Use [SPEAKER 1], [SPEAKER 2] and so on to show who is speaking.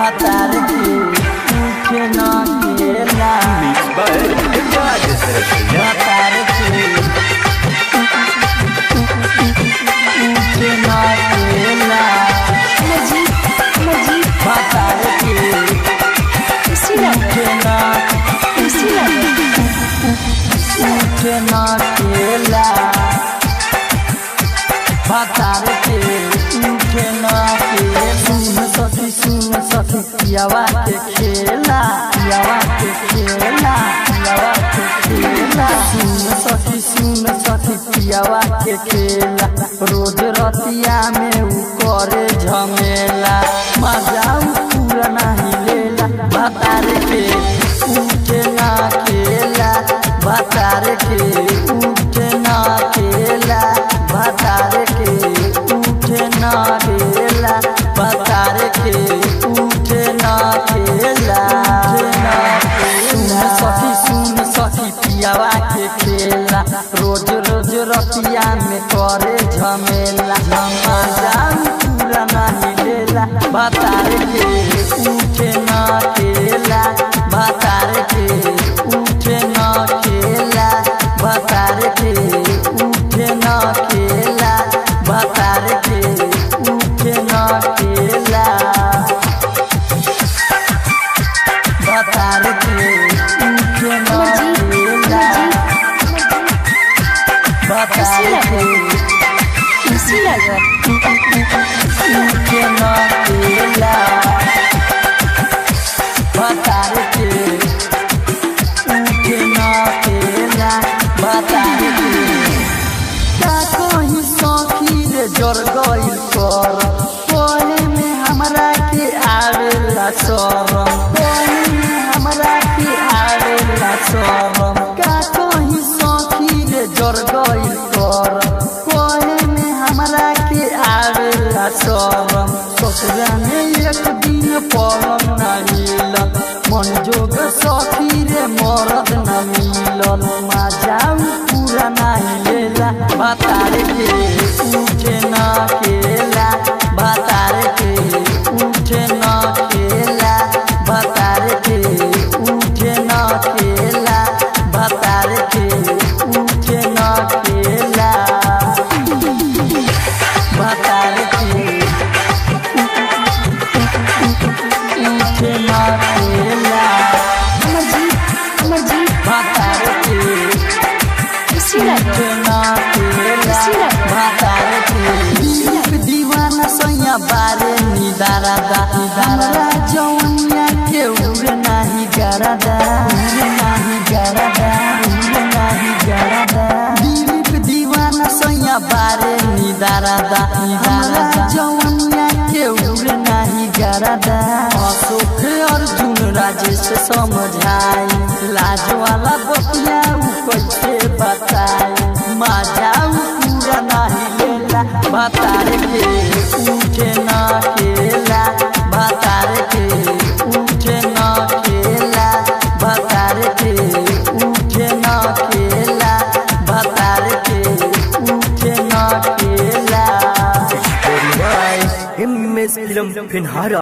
[SPEAKER 1] भातार के उठे न केला भातार के उठे न केला भातार के उठे न केला भातार के उठे न केला। सुन सखी पियावा के खेला सुन सखी पियावा के खेला रोज रतिया में उ करे झमेला मजा पूरा नहीं लेला भातार के उठे न केला भातार के उठे न केला भातार के उठे न केला भातार के उठे न केला। सुन सखी पियावा के खेला रोज रतिया में करे झमेला मजा पूरा नहीं लेला भातार के उठे न केला भातार के उठे न केला भातार के उठे न केला भातार के उठे न केला भातार के उठे न केला भातार के उठे न केला भातार के उठे न केला भातार के का कहीं सखी रे जर गइल कर कोने में हमरा के आवेला शरम कोने में हमरा के आवेला शरम का कहीं सखी रे जर गइल कर कोने में हमरा के आवेला शरम ससुरा में एक दिन पलंग न मिलल मन जोग सखी रे मरद न मिलल मजा पूरा नहीं लेला भातार के उठे न केला भातार के उठे न केला भातार के उठे न केला भातार के उठे न केला भातार के उठे न केला भातार के उठे न केला भातार के दीवाना सैया बारे निदारा दा हमरा जौनिया के उड़े नाही गरादा दिलीप दीवाना सैया बारे निदारा दा हमरा जौनिया के उड़े नाही गरादा अशोक अर्जुन राजेश समझाई लाज वाला बतिया उ कैसे बताई मजा पूरा नहीं लेला भातार के उठे न केला भातार के उठे न केला भातार के उठे न केला भातार के उठे न केला।
[SPEAKER 2] फिल्म